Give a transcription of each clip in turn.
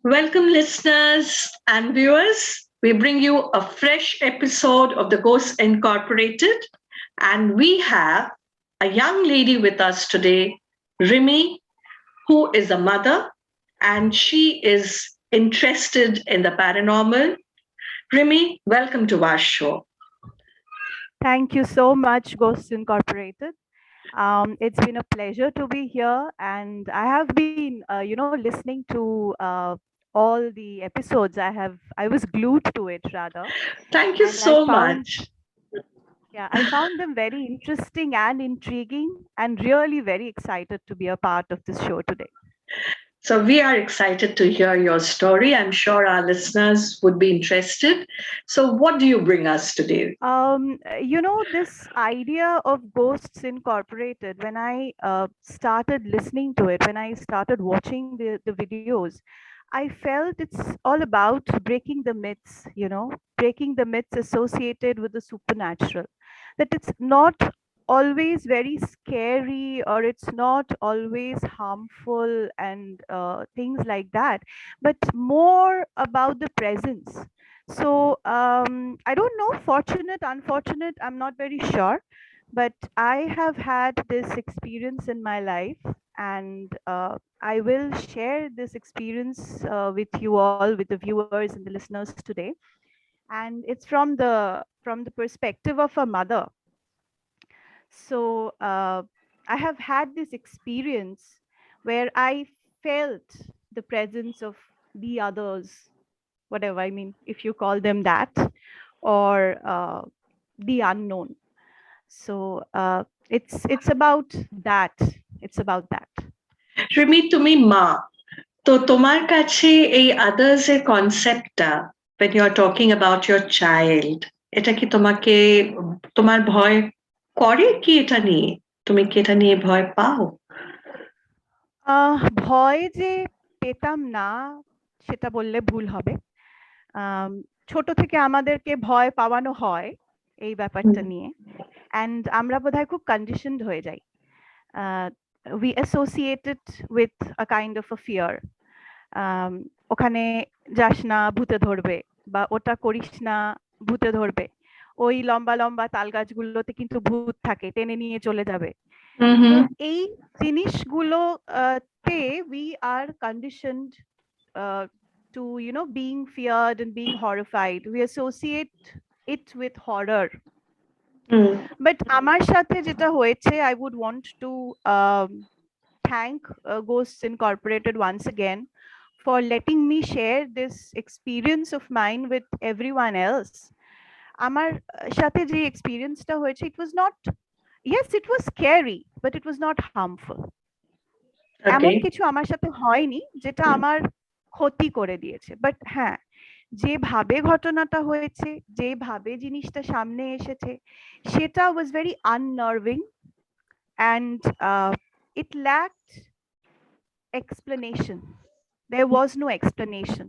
Welcome, listeners and viewers. We bring you a fresh episode of the Ghost Incorporated, and we have a young lady with us today, Rimi, who is a mother and she is interested in the paranormal. Rimi, welcome to our show. Thank you so much, Ghosts Incorporated. It's been a pleasure to be here, and I have been, listening to all the episodes. I was glued to it rather, Thank you and so much. I found them very interesting and intriguing, and really very excited to be a part of this show today. So, we are excited to hear your story. I'm sure our listeners would be interested. So, what do you bring us today? This idea of Ghosts Incorporated, when I started listening to it, when I started watching the videos, I felt it's all about breaking the myths, breaking the myths associated with the supernatural. That it's not always very scary or it's not always harmful and things like that, but more about the presence. So I don't know, fortunate, unfortunate, I'm not very sure, but I have had this experience in my life, and I will share this experience with you all, with the viewers and the listeners today. And it's from the perspective of a mother. So I have had this experience where I felt the presence of the others, whatever, I mean, if you call them that, or the unknown. So it's about that. It's about that. Rimi তুমি মা তো তোমার কাছে এই others এর কনসেপ্টটা when you are talking about your child এটা কি তোমার ভয় করে কি এটা নিয়ে তুমি কি এটা নিয়ে ভয় পাও ভয় যে পেতাম না, সেটা বললে ভুল হবে। আম, ছোট থেকে আমাদেরকে ভয় পাওয়ানো হয় এই ব্যাপারটা নিয়ে, অ্যান্ড আমরা বোধহয় খুব কন্ডিশনড হয়ে যাই। We associate it with a kind of a fear. ওখানে যাস না, ভূতে ধরবে, বা ওটা করিস না, ভূতে ধরবে। ওই লম্বা লম্বা তাল গাছগুলোতে কিন্তু ভূত থাকে, টেনে নিয়ে চলে যাবে। তো হুম এই জিনিসগুলো তে we are conditioned to being feared and being horrified. We associate it with horror. Hmm But আমার সাথে যেটা হয়েছে, I would want to thank Ghosts Incorporated once again for letting me share this experience of mine with everyone else. আমার সাথে যে এক্সপিরিয়েন্সটা হয়েছে, it was not, yes, it was scary, but it was not harmful. ওকে এমন কিছু আমার সাথে হয়নি যেটা আমার ক্ষতি করে দিয়েছে, বাট হ্যাঁ, যেভাবে ঘটনাটা হয়েছে, যেভাবে জিনিসটা সামনে এসেছে, সেটা was very unnerving, and it lacked explanation. There was no explanation.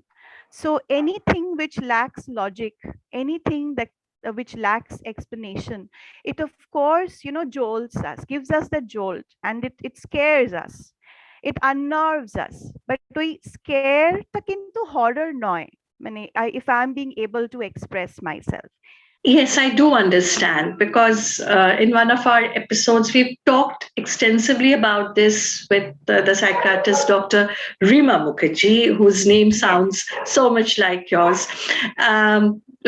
So anything which lacks logic, anything that which lacks explanation, it of course jolts us, gives us the jolt, and it scares us, it unnerves us. But ওই scareটা কিন্তু horror নয়, মানে if I'm being able to express myself. Yes, I do understand because in one of our episodes, we've talked extensively about this with the psychiatrist Dr. Rima Mukherjee, whose name Yes. sounds so much like yours,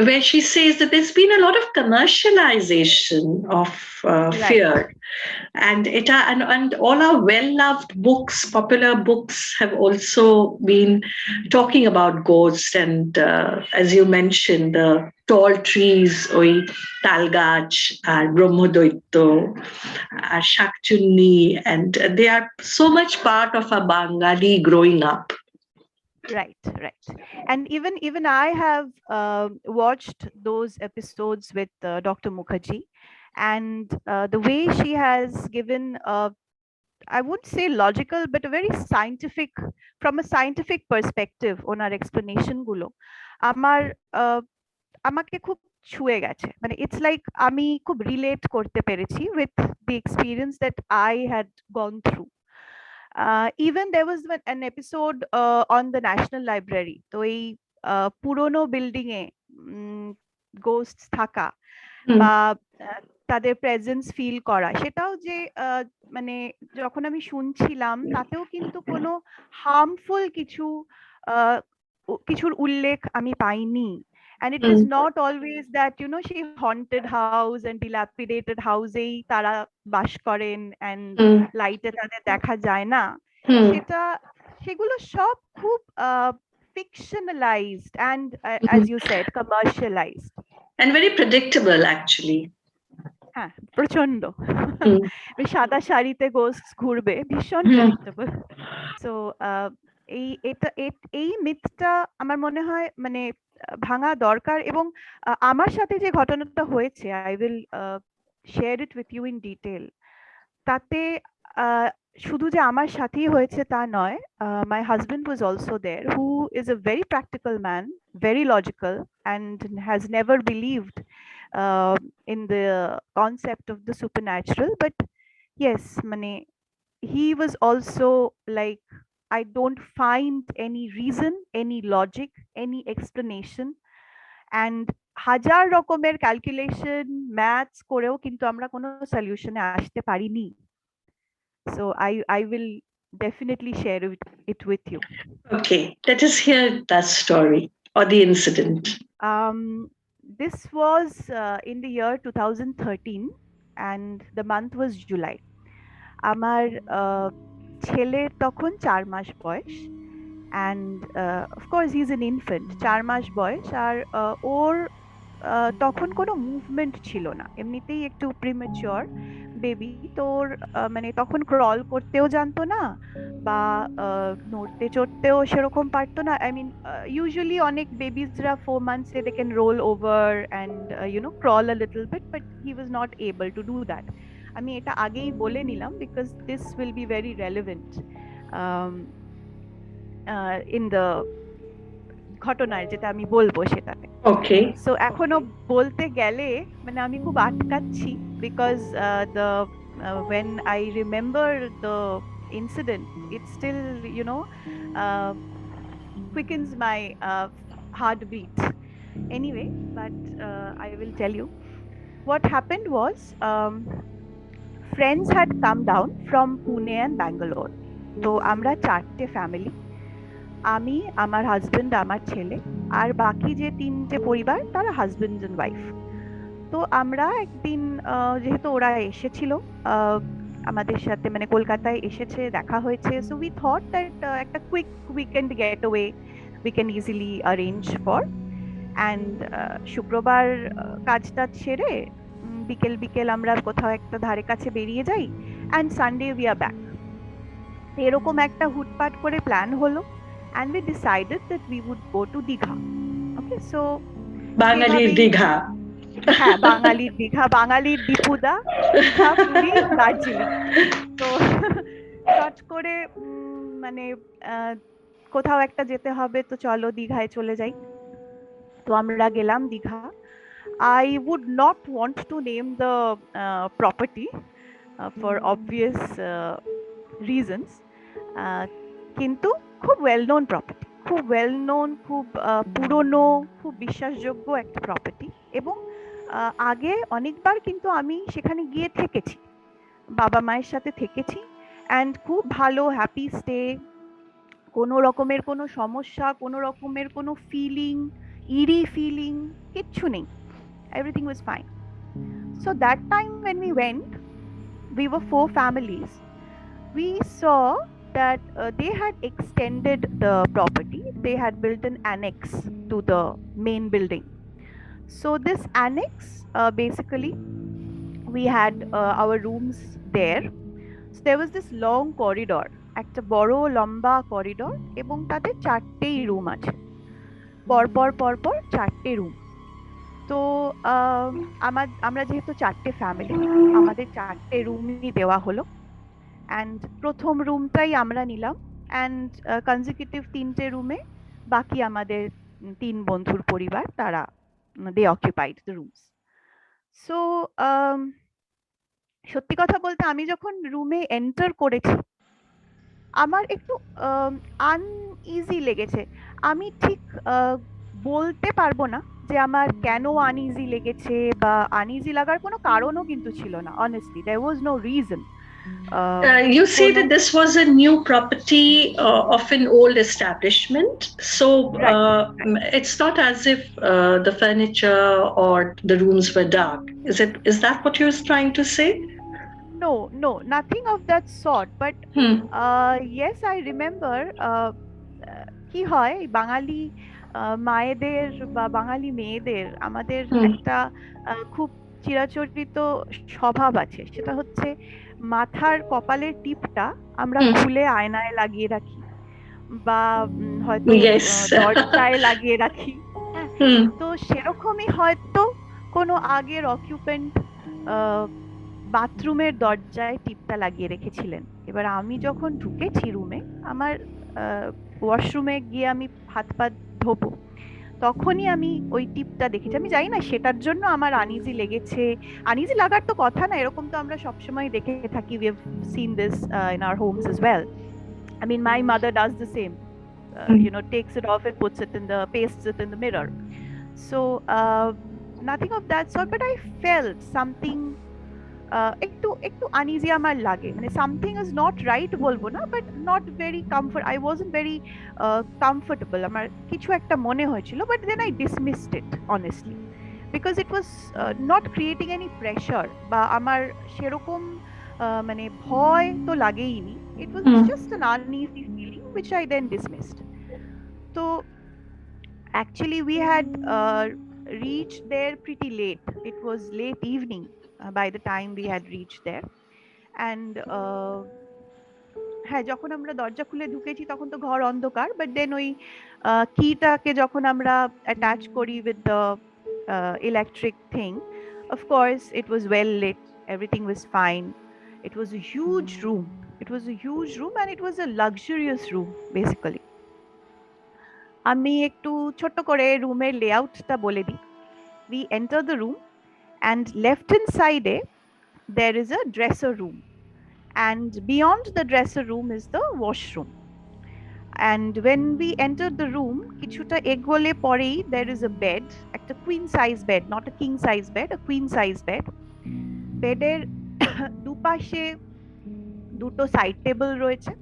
where she says that there's been a lot of commercialization of Right. fear. And all our well-loved books, popular books, have also been talking about ghosts. And as you mentioned, the tall trees, ওই তালগাছ আর ব্রহ্মদৈত্য আর শাকচুন্নি, and they are so much part of a Bengali growing up. Right. And even I have watched those episodes with Dr. Mukherjee, and the way she has given I would say logical, but a very scientific, from a scientific perspective, owner explanation গুলো আমার আমাকে খুব ছুঁয়ে গেছে, মানে it's like আমি খুব relate করতে পেরেছি with the experience that I had gone through. Even there was an episode on the National Library. তো এই পুরোনো বিল্ডিং এ গোস্ট থাকা হুম, বা তাদের প্রেজেন্স ফিল করা, সেটাও যে মানে যখন আমি শুনছিলাম তাতেও কিন্তু কোনো হার্মফুল কিছু আহ, কিছুর উল্লেখ আমি পাইনি। And it hmm, is not always that, you know, সেই haunted house and dilapidated house এই তারা বাস করেন and হুম, লাইটে তাদের দেখা যায় না। হুম, সেটা, সেগুলো সব খুব fictionalized and as hmm. you said commercialized. And very predictable, actually. হ্যাঁ, প্রচন্ড। হুম, ওই সাদা শাড়িতে গোস্ট ঘুরবে, ভীষণ হুম, প্রেডিক্টেবল। সো এই মিথটা আমার মনে হয় মানে ভাঙা দরকার। এবং আমার সাথে যে ঘটনাটা হয়েছে, I will share it with you in detail. তাতে আহ, শুধু যে আমার সাথেই হয়েছে তা নয়, my husband was also there, who is a very practical man, very logical, and has never believed uh, in the concept of the supernatural. But yes, mane, he was also like, I don't find any reason, any logic, any explanation. And হাজার রকমের calculation maths করেও কিন্তু আমরা কোনো সলিউশনে আসতে পারিনি। So I will definitely share it with you. Okay, let us hear that story or the incident. This was in the year 2013, and the month was July. আমার ছেলের তখন 4 মাস বয়স, and of course he's an infant, 4 মাস বয়স। আর ওর তখন কোনো movement ছিল না, এমনিতেই একটু প্রিম্যাচিওর বেবি। তো ওর মানে তখন ক্রল করতেও জানতো না, বা নড়তে চড়তেও সেরকম পারতো না। আই মিন, ইউজুয়ালি অনেক বেবিজরা 4 মান্থসে they can roll over and you know crawl a little bit, but he was not able to do that. আমি এটা আগেই বলে নিলাম because this will be very relevant in the ঘটনার যেটা আমি বলবো সেটাতে। Okay. সো এখনো বলতে গেলে মানে আমি খুব আটকাচ্ছি, because the when I remember the incident, it still, you know, uh, quickens my heartbeat. Anyway, but I will tell you what happened was, friends had come down from Pune and Bangalore. তো আমরা 4টে family, আমি, আমার husband, আমার ছেলে, আর বাকি যে 3টে পরিবার তারা হাজবেন্ড এন্ড ওয়াইফ। তো আমরা একদিন যেহেতু ওরা এসেছিল আহ, আমাদের সাথে, মানে কলকাতায় এসেছে, দেখা হয়েছে, সো উই থট দ্যাট একটা quick weekend getaway we can easily arrange for. And শুক্রবার কাজ টাজ সেরে বিকেল বিকেল আমরা কোথাও একটা ধারে কাছে বেরিয়ে যাই, and Sunday we are back. এরকম একটা হুটপাট করে প্ল্যান হলো, and we decided that we would go to Digha. Okay, so Bangalore সেইভাবেই, Digha. হ্যাঁ, বাঙালির দীঘা, বাঙালির দীপুদা, দীঘা, পুরী, দার্জিলিং। তো চট করে মানে আহ, কোথাও একটা যেতে হবে, তো চলো দীঘায় চলে যাই। তো আমরা গেলাম Digha. I would not want to name the property for obvious reasons. আহ, কিন্তু খুব ওয়েল নোন প্রপার্টি, খুব ওয়েল নোন, খুব পুরনো, খুব বিশ্বাসযোগ্য একটা প্রপার্টি। এবং আগে অনেকবার কিন্তু আমি সেখানে গিয়ে থেকেছি, বাবা মায়ের সাথে থেকেছি, অ্যান্ড খুব ভালো হ্যাপি স্টে। কোনো রকমের কোনো সমস্যা, কোনো রকমের কোনো ফিলিং, ইরি ফিলিং, কিচ্ছু নেই। Everything was fine. So that time when we went, we were 4 families. We saw that they had extended the property. They had built an annex to the main building. So this annex, basically, we had our rooms there. So there was this long corridor, একটা বড় লম্বা corridor, এবং তাতে 4টেই room আছে, পরপর পরপর 4টে room. তো আমরা যেহেতু 4টে ফ্যামিলি, আমাদের 4টে রুমই দেওয়া হলো। অ্যান্ড প্রথম রুমটাই আমরা নিলাম, অ্যান্ড কনজিকিউটিভ 3টে রুমে বাকি আমাদের 3 বন্ধুর পরিবার, তারা দে অকুপাইড দ্য রুমস। সো সত্যি কথা বলতে আমি যখন রুমে এন্টার করেছি, আমার একটু আনইজি লেগেছে। আমি ঠিক আহ, বলতে পারবো না যে আমার কেন আনইজি লেগেছে, বা আনইজি লাগার কোনো কারণও কিন্তু ছিল না। Honestly there was no reason. You say কোনো that this was a new property of an old establishment, so right, it's not as if the furniture or the rooms were dark. Is it? Is that what you're trying to say? no, no, nothing of that sort. But Hmm. yes, I remember কি হয় এই বাঙালি মায়েদের বা বাঙালি মেয়েদের আমাদের Hmm. একটা খুব চিরাচরিত স্বভাব আছে, সেটা হচ্ছে মাথার কপালের টিপটা আমরা Hmm. খুলে আয়নায় লাগিয়ে রাখি, বা হয়তো Yes. দরজায় লাগিয়ে রাখি। হ্যাঁ, Hmm. তো সেরকমই হয়তো কোনো আগের অকিউপেন্ট বাথরুমের দরজায় টিপটা লাগিয়ে রেখেছিলেন। এবার আমি যখন ঢুকেছি রুমে, আমার ওয়াশরুমে গিয়ে আমি হাত পা ধোবো, তখনই আমি ওই টিপটা দেখেছি। আমি জানি না সেটার জন্য আমার আনইজি লেগেছে। আনইজি লাগার তো কথা না, এরকম তো আমরা সবসময় দেখে থাকি। We have seen this in our homes as well. I mean, my mother does the same. Hmm. Takes it off and puts it in the pastes it in the mirror. So nothing of that sort, but I felt something একটু একটু uneasy আমার লাগে। মানে something is not right বলবো না, but not very comfort, I wasn't very comfortable. আমার কিছু একটা মনে হয়েছিল, but then I dismissed it honestly, because it was not creating any pressure, বা আমার সেরকম মানে ভয় তো লাগেইনি। It was Hmm. Just an uneasy feeling which I then dismissed. তো actually we had reached there pretty late. It was late evening by the time we had reached there. And হ্যাঁ, যখন আমরা দরজা খুলে ঢুকেছি তখন তো ঘর অন্ধকার, বাট দেন ওই কিটাকে যখন আমরা অ্যাটাচ করি with the electric thing, of course it was well lit, everything was fine. It was a huge room. It was a huge room and it was a luxurious room basically. আমি একটু ছোট্ট করে রুমের লেআউটটা বলে দিই। We enter the room, and left hand side there is a dresser room, and beyond the dresser room is the washroom. And when we entered the room, কিছুটা এগোলে পরেই there is a bed, একটা queen size bed, not a king size bed, a queen size bed. বেডের দুপাশে দুটো side table রয়েছে,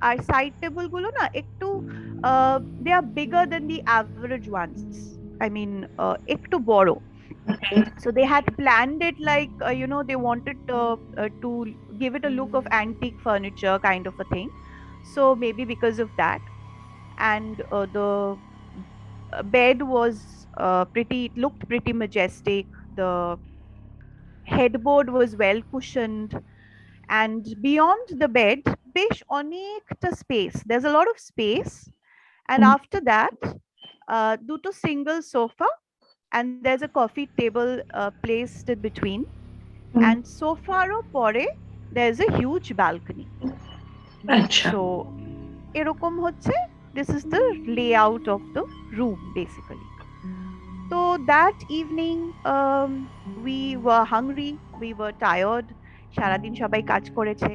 আর side table গুলো না একটু they are bigger than the average ones. I mean একটু বড়। Okay. So they had planned it like they wanted to give it a look of antique furniture kind of a thing. So maybe because of that. And the bed was pretty, it looked pretty majestic. The headboard was well cushioned, and beyond the bed besh অনেকটা space, there's a lot of space. And Hmm. after that দুটো single sofa, and there's a coffee table placed in between. Hmm. And সোফারও পরে there's a huge balcony. Acha. So এরকম হচ্ছে, this is the layout of the room basically. So that evening we were hungry, we were tired, সারাদিন সবাই কাজ করেছে,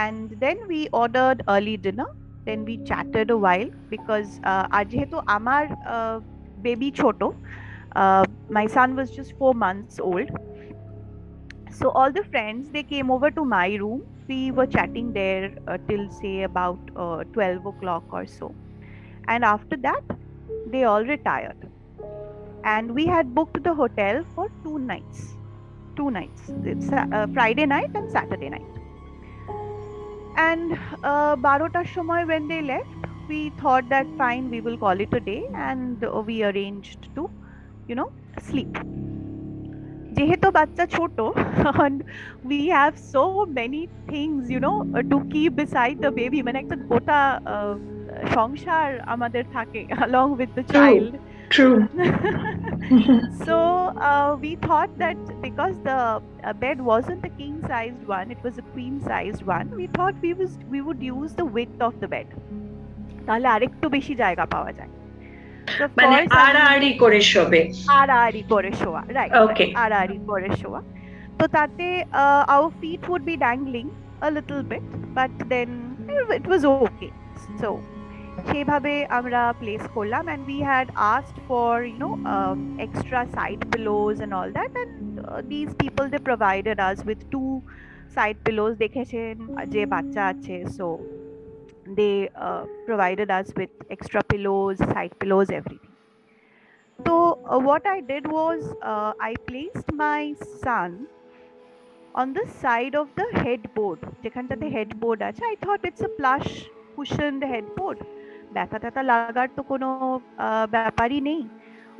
and then we ordered early dinner. Then we chatted a while because আর যেহেতু আমার baby ছোট, my son was just 4 months old. So all the friends, they came over to my room. We were chatting there till say about 12 o'clock or so. And after that they all retired, and we had booked the hotel for 2 nights. 2 nights, it's Friday night and Saturday night. And 12টার সময় when they left, we thought that fine, we will call it a day, and we arranged to sleep. যেহেতু বাচ্চা ছোট, and we have so many things to keep beside the baby, মানে একটা গোটা সংসার আমাদের থাকে along with the True. child. True. So we thought that because the bed wasn't a king sized one, it was a queen sized one, we thought we would use the width of the bed, তাহলে আরেকটু বেশি জায়গা পাওয়া যায়। So of মানে course আমি আড়াআড়ি করে শোবে। আড়াআড়ি করে শোয়া, রাইট রাইট, Okay. আড়াআড়ি করে শোয়া। তো তাতে our feet would be dangling a little bit, but then It was okay. So সেইভাবে আমরা place করলাম, and we had asked for extra side pillows and all that, and these people, they provided us with two side pillows. দেখেছেন যে বাচ্চা আছে, so they provided us with extra pillows, side pillows, everything. So what I did was, I placed my son on the side of the headboard, যেখানটাতে headboard আছে. I thought it's a plush cushioned headboard, ব্যথা ট্যাথা লাগার তো কোনো ব্যাপারই নেই।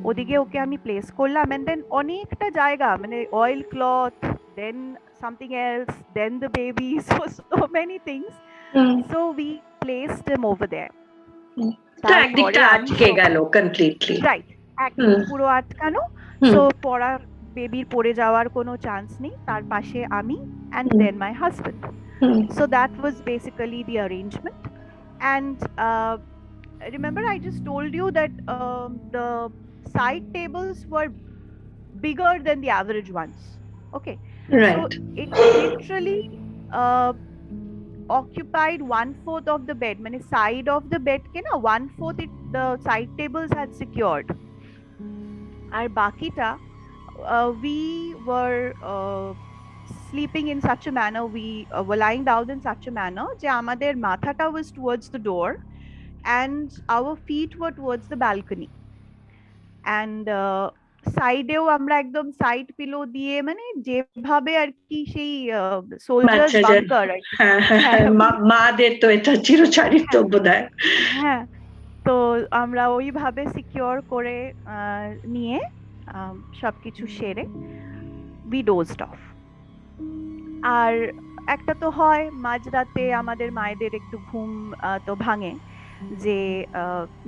ওদিকে ওকে আমি প্লেস করলাম, and then অনেকটা জায়গা, মানে oil cloth, then something else, then the baby, so many things. Hmm, So we placed him over there. হুম। তো তারপরে একদিকটা আমি আটকে গেল কমপ্লিটলি। রাইট, একদম হুম, পুরো আটকানো। হুম, সো পড়ার, বেবির পড়ে যাওয়ার কোনো চান্স নেই, তার পাশে আমি, and hmm, then my husband. Hmm. So that was basically the arrangement. And remember, I just told you that the side tables were bigger than the average ones. Okay, so right. it literally uh, occupied one fourth of the bed. Mane side of the bed ke na one fourth it, the side tables had secured. Ar bakita, we were sleeping in such a manner, we were lying down in such a manner যে আমাদের মাথাটা was towards the door and our feet were towards the balcony. And সাইডেও আমরা একদম side pillow দিয়ে, মানে যেভাবে আর কি সেই সোলজার্স বাচ্চাদের, বাংকার আর কি। হ্যাঁ, হ্যাঁ, হ্যাঁ হ্যাঁ, মাদের তো এটা চিরচারিত হ্যাঁ বোধহয়। হ্যাঁ। তো আমরা ওইভাবে সিকিউর করে নিয়ে সবকিছু সেরে we dozed off. আর একটা তো হয় মাঝরাতে আমাদের মায়েদের একটু ঘুম তো ভাঙে, যে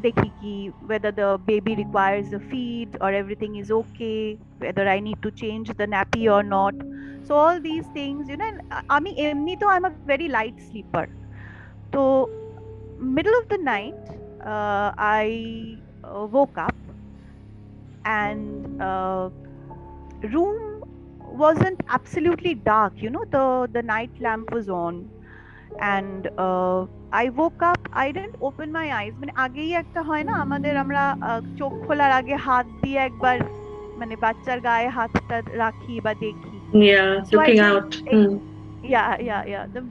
দেখি কি whether the baby requires a feed or everything is okay, whether I need to change the nappy or not. So all these things, and আমি এমনিতেও I'm a very light sleeper. তো middle of the night, I woke up, and room wasn't absolutely dark. The night lamp was on, and I woke up. I didn't open my eyes. মানে আগেই একটা হয় না আমাদের, আমরা চোখ খোলার আগে হাত দিয়ে একবার মানে বাচ্চার গায়ে হাতটা রাখি বা দেখি। Yeah, So I looking did. out. Hmm, Yeah. The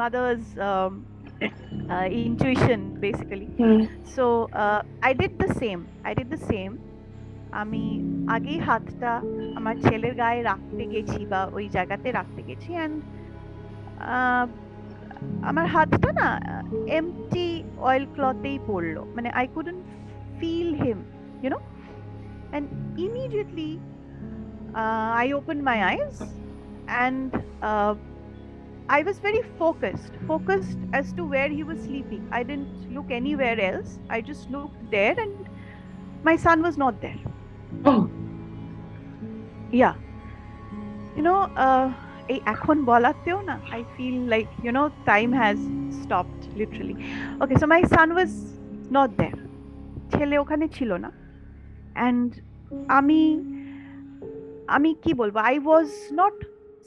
mother's intuition basically. Hmm, So I did the same. আমি আগেই হাতটা আমার ছেলের গায়ে রাখতে গেছি বা ওই জায়গাতে রাখতে গেছি, অ্যান্ড আমার হাতটা না এমটি অয়েল ক্লথেই পড়লো, মানে I couldn't feel him, you know and immediately I opened my eyes, and I was very focused as to where he was sleeping. I didn't look anywhere else. I just looked there, and my son was not there. oh, Yeah, এই এখন বলাতেও না I feel like time has stopped literally. Okay, so my son was not there. ছেলে ওখানে ছিল না, and আমি আমি কি বলবো, I was not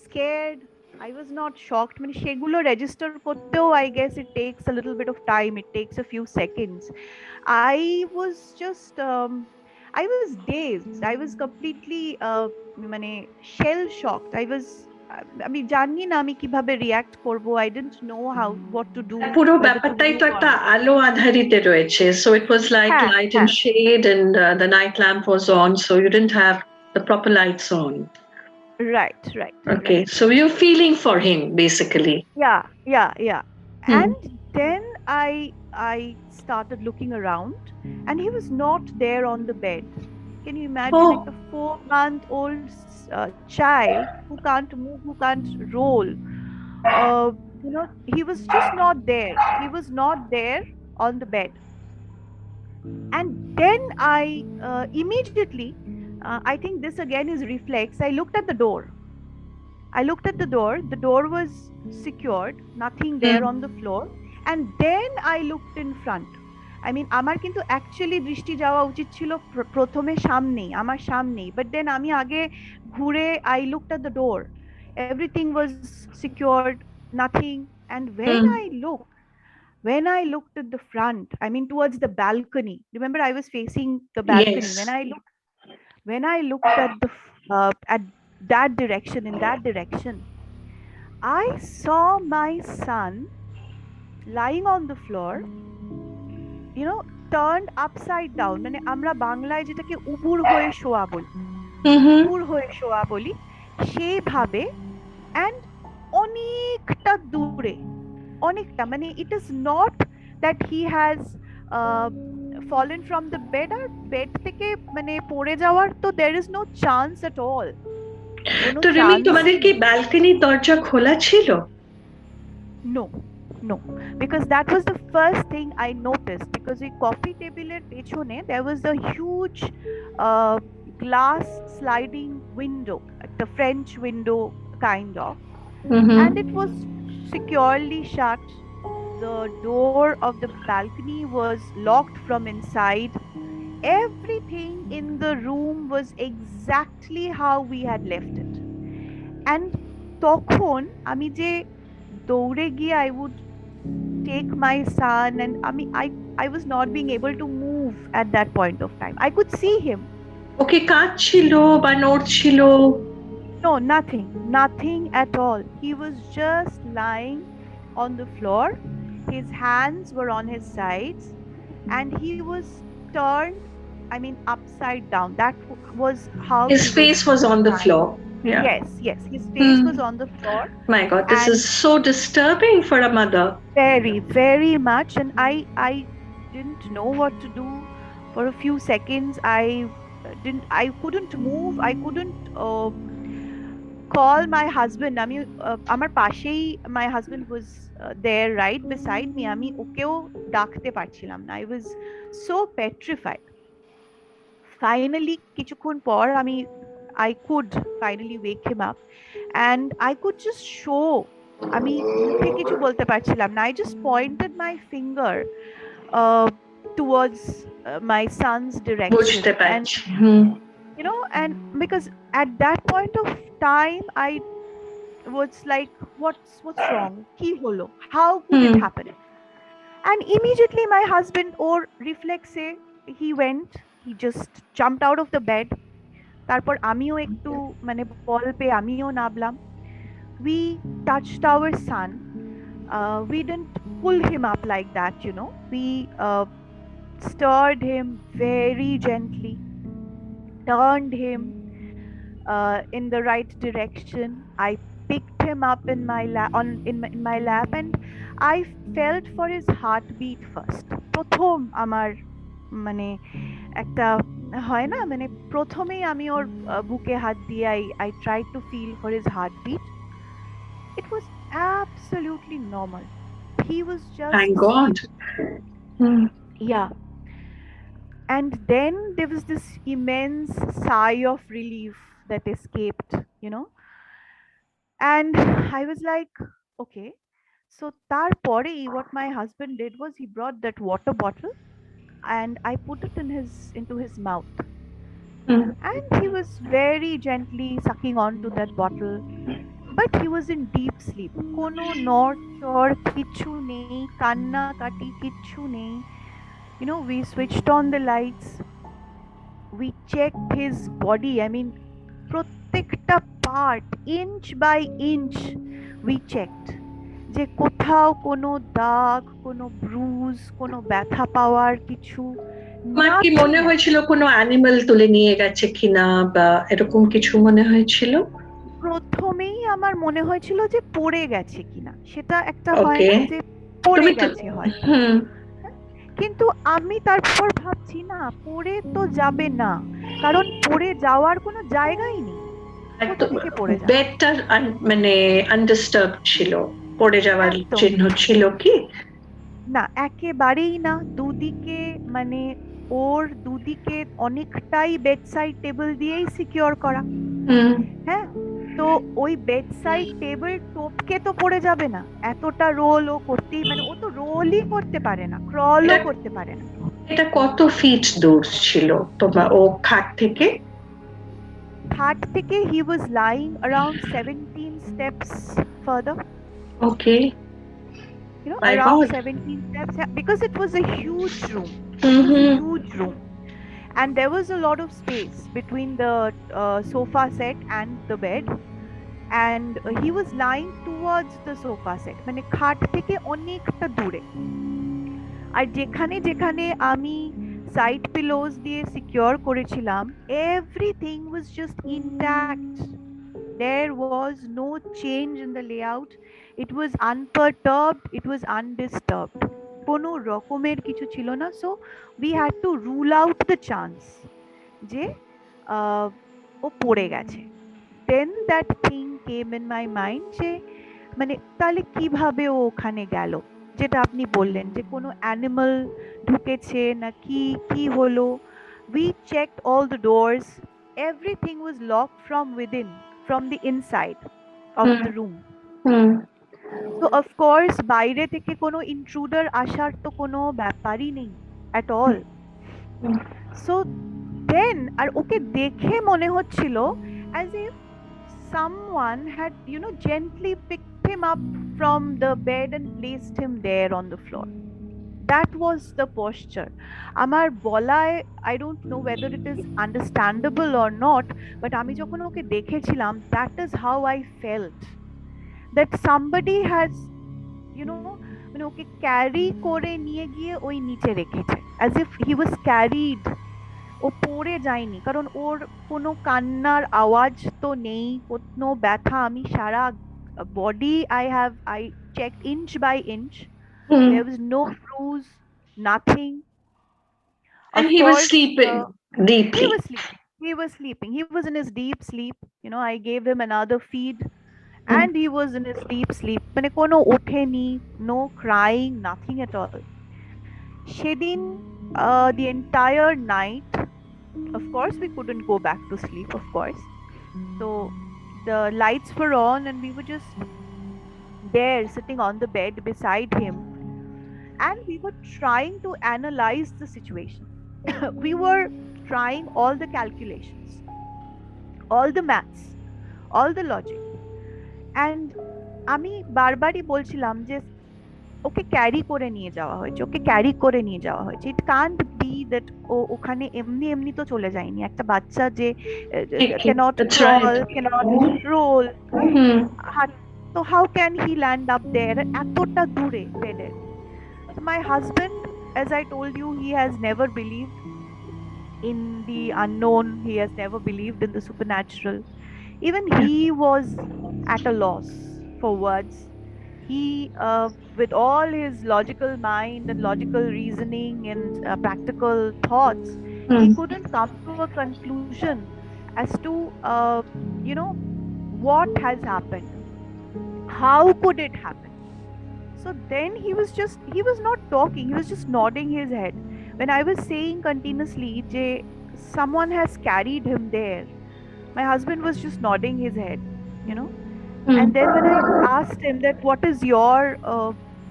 scared, I was not shocked. মানে সেগুলো রেজিস্টার করতেও I guess it takes a little bit of time, it takes a few seconds. I was just I was dazed, I was completely মানে shell shocked. আমি জানি না আমি কিভাবে react করব, I didn't know how what to do, পুরো whether to ব্যাপারটাই তো move একটা on. আলো আঁধারিতে রয়েছে, so it was like হ্যাঁ light and হ্যাঁ shade, and the night lamp was on, so you didn't have the proper lights on. Okay, right. so you're feeling for him basically. Yeah. Hmm. And then I started looking around, and he was not there on the bed. Can you imagine, like Oh, a 4-month-old child who can't move, who can't roll? He was just not there. He was not there on the bed. And then I immediately, I think this again is reflex. I looked at the door. The door was secured, nothing there hmm. on the floor. And then I looked in front. I mean, আমার কিন্তু actually দৃষ্টি যাওয়া উচিত ছিল প্রথমে সামনেই, আমার সামনেই, বাট দেন আমি আগে ঘুরে I looked at the door. Everything was secured, nothing. And when Hmm. I looked, When I looked at the front, I mean towards the balcony. Remember, I was facing the balcony. Yes. When I looked at at that direction, in that direction, I saw my son lying on the floor, you know, turned upside down. মানে আমরা বাংলায় যেটাকে উবুর হয়ে শোয়া বলি, Mm-hmm. উবুর হয়ে শোয়া বলি, সেইভাবে, and অনেকটা দূরে, অনেকটা, মানে it is not that he has uh, fallen from the bed, আর বেড থেকে মানে পড়ে যাওয়ার তো there is no chance at all, কোনো তো রিমি, তোমাদের চান্সই কি নেই। ব্যালকনির দরজা খোলা ছিল? No, no, because that was the first thing I noticed. Because ওই কফি টেবিলের পেছনে there was a huge uh, glass sliding window, like the French window kind of, and it Mm-hmm. was securely shut. The door of the balcony was locked from inside. Everything in the room was exactly how we had left it. And তখন আমি যে দৌড়ে গিয়ে I would take my son, and I was not being able to move at that point of time. I could see him. ওকে কাঁদছিল বা নড়ছিল? No, nothing at all. He was just lying on the floor. His hands were on his sides, and he was turned, I mean, upside down. That was how His he face was was on the lying. floor. Yeah. Yes, his face was Hmm. on the floor, My God, this is and so disturbing for a mother. very much. And I didn't know what to do for a few seconds. I couldn't move. I couldn't call my husband. আমি আমার পাশেই my husband was there right beside me. আমি ওকেও ডাকতে পারছিলাম না. I was so petrified. Finally কিছুক্ষণ পর I could finally wake him up, and I could just show, আমি মুখে কিছু বলতে পারছিলাম না. I just pointed my finger uh, towards my son's direction, বুঝতে and পারছি। হুম। and because at that point of time I was like, what's wrong, ki holo, how could it hmm. happen? And immediately my husband, or reflexe, he just jumped out of the bed. তারপর আমিও একটু মানে বল পেয়ে আমিও নামলাম. We touched our son. We didn't pull him up like that, we stirred him very gently, turned him in the right direction. I picked him up in my lap, in my lap, and I felt for his heartbeat first. প্রথম আমার মানে একটা হয় না, মানে প্রথমেই আমি ওর বুকে হাত দিয়ে I tried to feel for his heartbeat. It was absolutely normal. He was just Thank God. sleeping. Hmm. Yeah. And then there was this immense sigh of relief that escaped, and I was like, okay. So tarpore, what my husband did was he brought that water bottle, and I put it into his mouth, hmm. and he was very gently sucking onto that bottle. But he was in deep sleep. Kono নড়চড় কিচ্ছু নেই, কান্নাকাটি কিচ্ছু নেই. We switched on the lights. We checked his body. I mean, প্রত্যেকটা part, inch by inch we checked, যে কোথাও কোনো দাগ, কোনো ব্রুজ, কোনো ব্যথা পাওয়ার কিছু, আমার কি nothing মনে at হয়েছিল কোনো অ্যানিমাল তুলে নিয়ে গেছে কিনা, বা এরকম কিছু মনে হয়েছিল? প্রথমেই আমার মনে হয়েছিল যে পড়ে গেছে কিনা, সেটা একটা হয় ওকে। না যে পড়ে তুমি তো গেছে হয়তো। হুম। কিন্তু আমি তারপর ভাবছি না, পড়ে তো যাবে না, কারণ পড়ে যাওয়ার কোনো জায়গাই নেই, কোথা থেকে পড়ে যাবে? বেডটা মানে আনডিস্টার্ব ছিল, পড়ে যাওয়ার একদম চিহ্ন ছিল কি? না, একেবারেই না। দুদিকে মানে ওর দুদিকে অনেকটাই বেডসাইড টেবিল দিয়েই সিকিউর করা। হুম। হ্যাঁ, তো ওই বেডসাইড টেবিল টপকে তো পড়ে যাবে না, এতটা রোল ও করতেই, মানে ও তো রোলই করতে পারে না, ক্রলও এটা করতে পারে না। এটা কত ফিট দূর ছিল তোমার ও খাট থেকে? খাট থেকে he was lying around 17 steps further. Okay. My around God. 17 steps. Yeah, because it was a huge room. It was a Mm-hmm. huge room, and there was a lot of space between the sofa set and the bed. And he was lying towards the sofa set, মানে খাট থেকে অনেকটা দূরে। আর যেখানে যেখানে আমি side পিলোজ দিয়ে secure করেছিলাম, everything was just intact. there was no change in the layout. It was unperturbed, it was undisturbed, কোনো রকমের কিছু ছিল না। So we had to rule out the chance যে আহ, ও পড়ে গেছে। then that thing came in my mind যে মানে তাহলে কিভাবে ও ওখানে গেল, যেটা আপনি বললেন যে কোনো অ্যানিমাল ঢুকেছে না কি কি হলো। we checked all the doors, everything was locked from within, from the inside of the room. Mm-hmm. So of course বাইরে থেকে কোনো intruder আসার তো কোনো ব্যাপারই নেই at all. So then আর ওকে দেখে মনে হচ্ছিল as if someone had gently picked him up from the bed and placed him there on the floor. That was the posture. আমার বলায় I don't know whether it is understandable or not, but আমি যখন ওকে দেখেছিলাম, that is how I felt, that somebody has মানে okay carry করে নিয়ে গিয়ে ওই নিচে রেখেছে, as if he was carried. ও পড়ে যায়নি, কারণ ওর কোনো কান্নার আওয়াজ তো নেই, কোনো ব্যথা। আমি সারা body I checked inch by inch. There was no bruise, nothing. And Of he was course, sleeping he deeply. was sleeping. He was sleeping. He was in his deep sleep. I gave him another feed, and he was in his deep sleep. মানে কোনো ওঠেনি, no crying, nothing at all. সেদিন the entire night, of course we couldn't go back to sleep, of course. So the lights were on and we were just there sitting on the bed beside him, and we were trying to analyze the situation. We were trying all the calculations, all the maths, all the logic. And আমি বারবারই বলছিলাম যে okay carry করে নিয়ে যাওয়া হয়েছে, okay carry করে নিয়ে যাওয়া হয়েছে। ইট কান্ট বি দ্যাট ও ওখানে এমনি এমনি তো চলে যায়নি। একটা বাচ্চা যে Okay, can't that's crawl, right. Can't roll, Mm-hmm. হাত, তো how can he land up there এতটা দূরে বেডের? So my husband, as I told you, he has never believed in the unknown. He has never believed in the supernatural. Even he was at a loss for words. He, with all his logical mind and logical reasoning and practical thoughts, he Mm. couldn't come to a conclusion as to, what has happened. How could it happen? So then he was not talking, he was just nodding his head. When I was saying continuously, Jay, someone has carried him there, my husband was just nodding his head, you know. And then when I Mm. asked him that what is your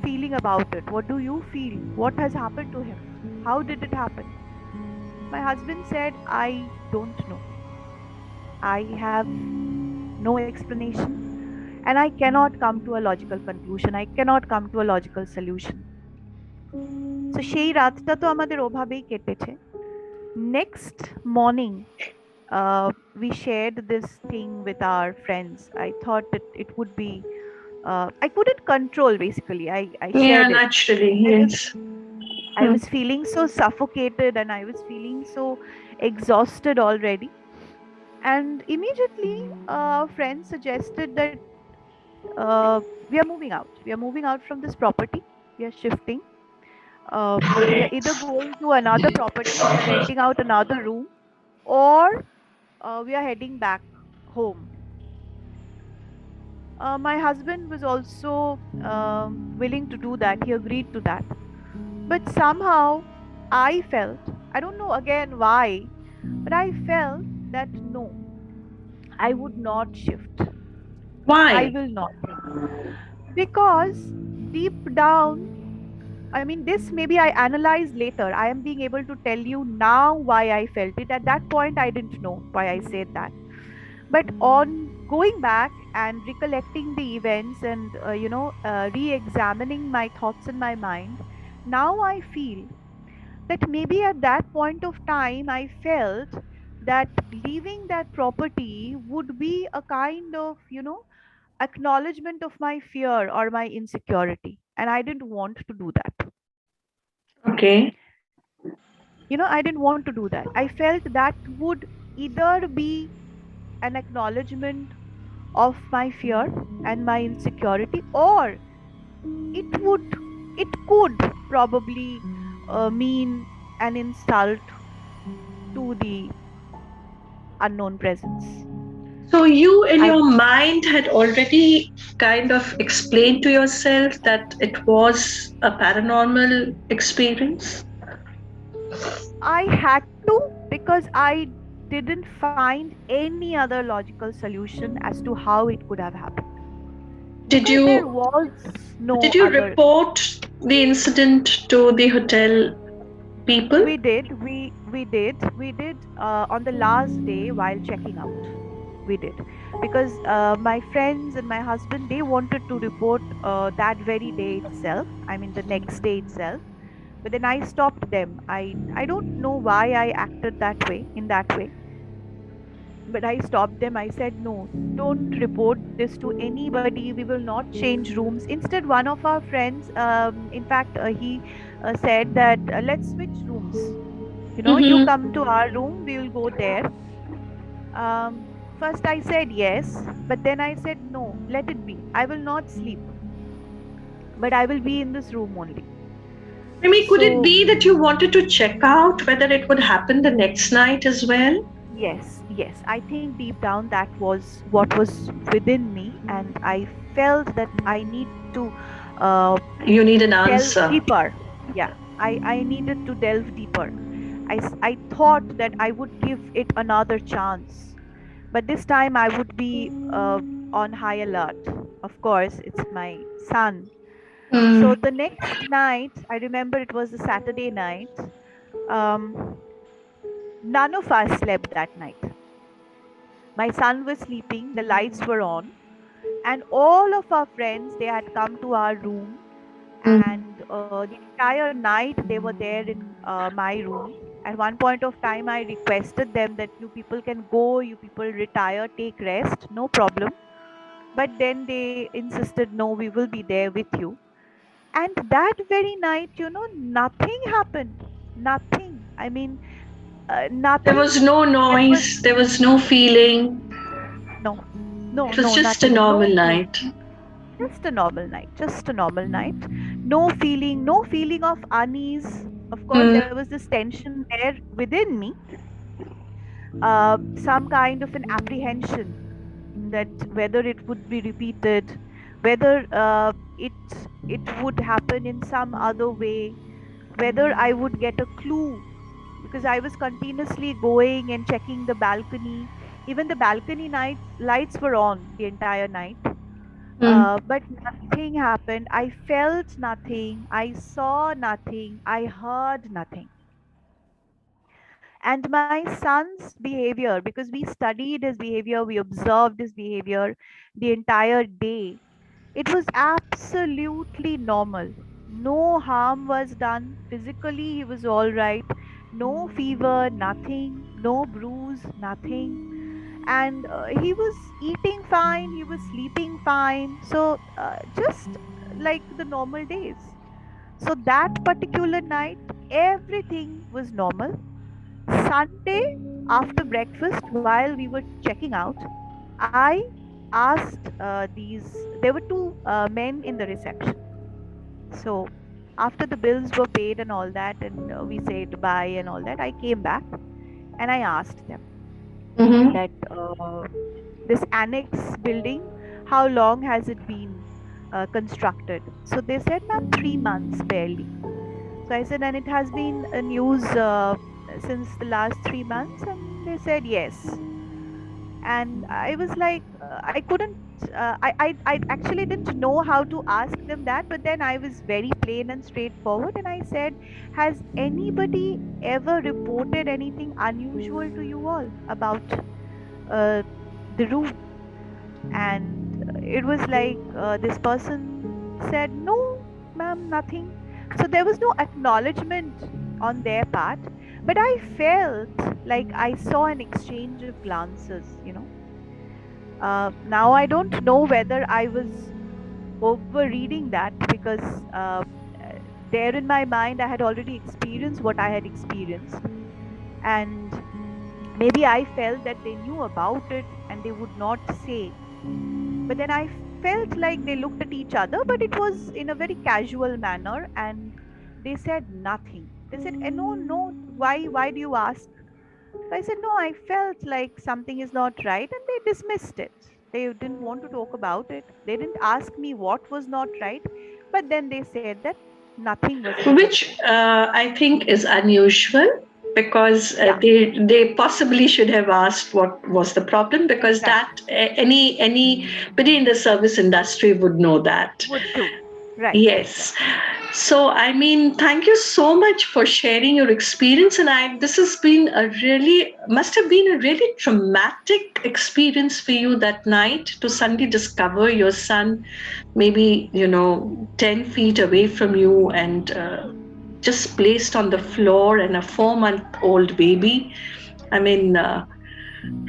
feeling about it? What do you feel? What has happened to him? How did it happen? My husband said, I don't know. I have no explanation, and I cannot come to a logical conclusion. I cannot come to a logical solution. So সেই রাতটা তো আমাদের ওভাবেই কেটেছে। Next morning, we shared this thing with our friends. I thought that it would be, I couldn't control, basically. I Yeah, shared it. naturally, I was yes. I Mm. was feeling so suffocated and I was feeling so exhausted already. And immediately, friends suggested that we are moving out. We are moving out from this property. We are shifting. We are either going to another property, we are renting out another room, or we are heading back home. My husband was also willing to do that. He agreed to that. But somehow I felt, I don't know again why, but I felt that no, I would not shift. I Why? will not. Because deep down, I mean, this maybe I analyze later. I am being able to tell you now why I felt it. At that point, I didn't know why I said that. But on going back and recollecting the events and re-examining my thoughts in my mind, now I feel that maybe at that point of time I felt that leaving that property would be a kind of acknowledgement of my fear or my insecurity, and I didn't want to do that. Okay. I didn't want to do that. I felt that would either be an acknowledgement of my fear and my insecurity, or it would it could probably mean an insult to the unknown presence. So you, in I your mind, had already kind of explained to yourself that it was a paranormal experience. I had to, because I didn't find any other logical solution as to how it could have happened, Did because there you was no did you other. report the incident to the hotel people? We did on the last day while checking out. We did, because my friends and my husband, they wanted to report that very day itself, I mean the next day itself. But then I stopped them. I don't know why I acted that way, in that way, but I stopped them. I said, no, don't report this to anybody. We will not change rooms. Instead, one of our friends, in fact, he said that, let's switch rooms. You Mm-hmm. come to our room, we will go there. First, I said yes, but then I said, no, let it be. I will not sleep, but I will be in this room only. Maybe could it So, be that you wanted to check out whether it would happen the next night as well? yes, yes. I think deep down that was what was within me, and I felt that I need to uh, You need an delve answer. deeper. Yeah, I needed to delve deeper. I thought that I would give it another chance, but this time I would be on high alert. Of course, it's my son. So Mm. the next night, I remember it was a Saturday night. Um, None of us slept that night. My son was sleeping, the lights were on, and all of our friends, they had come to our room, Mm. and the entire night they were there in my room. At one point of time, I requested them that you people can go, you people retire, take rest, no problem. But then they insisted, no, we will be there with you. And that very night, nothing happened. Nothing. I mean, There was nothing. no There was noise, there was no feeling. no, no, It was no, just a nothing. normal No feeling. night. Just a normal night. Just a normal night. No feeling. No feeling of unease. Of course, there Mm. was this tension there within me. Some kind of an apprehension that whether it would be repeated, whether it would happen in some other way, whether I would get a clue, because I was continuously going and checking the balcony. Even the balcony lights were on the entire night. Mm. But nothing happened. I felt nothing. I saw nothing. I heard nothing. And my son's behavior, because we studied his behavior, we observed his behavior the entire day, it was absolutely normal. No harm was done. Physically, he was all right. No fever, nothing. No bruise, nothing. And he was eating fine. He was sleeping fine. So, just like the normal days. So, that particular night, everything was normal. Sunday, after breakfast, while we were checking out, I asked there were two men in the reception. So after the bills were paid and all that, and we said bye and all that, I came back and I asked them Mm-hmm. that this annex building, how long has it been constructed? So they said, ma'am, 3 months barely. So I said, and it has been in use since the last 3 months? And they said, yes. And I was like, I couldn't, I actually didn't know how to ask them that, but then I was very plain and straightforward. And I said, has anybody ever reported anything unusual to you all about uh, the room? And it was like this person said, "No, ma'am, nothing." So there was no acknowledgement on their part, but I felt like I saw an exchange of glances. Now I don't know whether I was overreading that, because uh, there in my mind I had already experienced what I had experienced, and maybe I felt that they knew about it and they would not say. But then I felt like they looked at each other, but it was in a very casual manner, and they said nothing. They said, no, no, why do you ask? So I said, no, I felt like something is not right, and they dismissed it. They didn't want to talk about it. They didn't ask me what was not right, but then they said that nothing was Which interesting. I think is unusual, because Yeah, they possibly should have asked what was the problem, because that exactly. anybody in the service industry would know that. Would do. Right, Yes. exactly. So, I mean, thank you so much for sharing your experience. And this has been must have been a really traumatic experience for you that night, to suddenly discover your son, maybe, 10 feet away from you, and just placed on the floor, and a 4-month-old baby. I mean,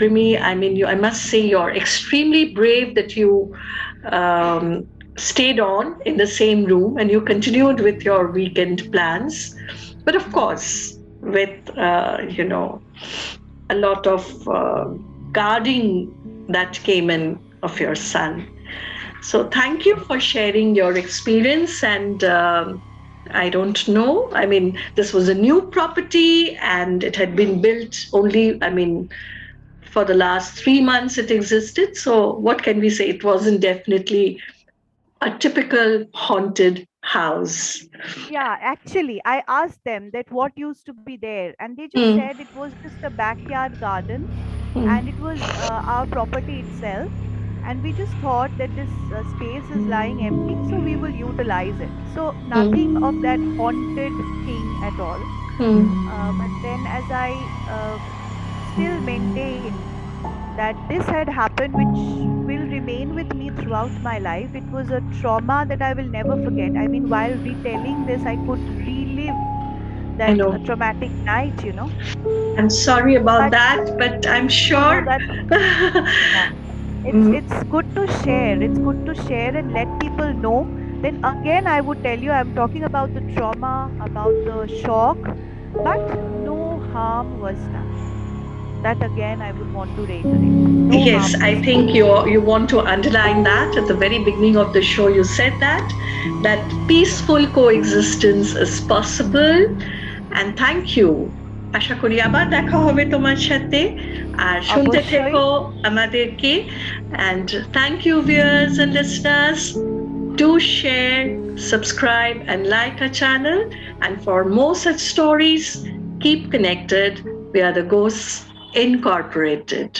Rimi, I must say you're extremely brave that you um, stayed on in the same room and you continued with your weekend plans. But of course, with, a lot of guarding that came in of your son. So thank you Yes. for sharing your experience. And I don't know. I mean, this was a new property and it had been built only, for the last 3 months it existed. So what can we say? It wasn't definitely a typical haunted house. Yeah, actually, I asked them that what used to be there, and they just Hmm. said it was just a backyard garden, Hmm. and it was our property itself. And we just thought that this space is lying empty, so we will utilize it. So nothing Hmm. of that haunted thing at all. Hmm. But then, as I still maintain that this had happened, which will remain with me throughout my life. It was a trauma that I will never forget. I mean, while retelling this, I could relive I that know. traumatic night. I'm sorry about But that, but I'm no, no, sure. that's yeah. Mm. It's good to share. It's good to share and let people know. Then again, I would tell you, I'm talking about the trauma, about the shock, but no harm was done. That again, I would want to reiterate. No Yes, harm I was done. think you want to underline that. At the very beginning of the show you said that Yes. peaceful coexistence is possible. And thank you. আশা করি আবার দেখা হবে তোমার সাথে, আর শুনতে অবশ্যই। থেকো আমাদেরকে। And thank you, viewers and listeners. Do share, subscribe, and like our channel. And for more such stories, keep connected. We are the Ghosts Incorporated.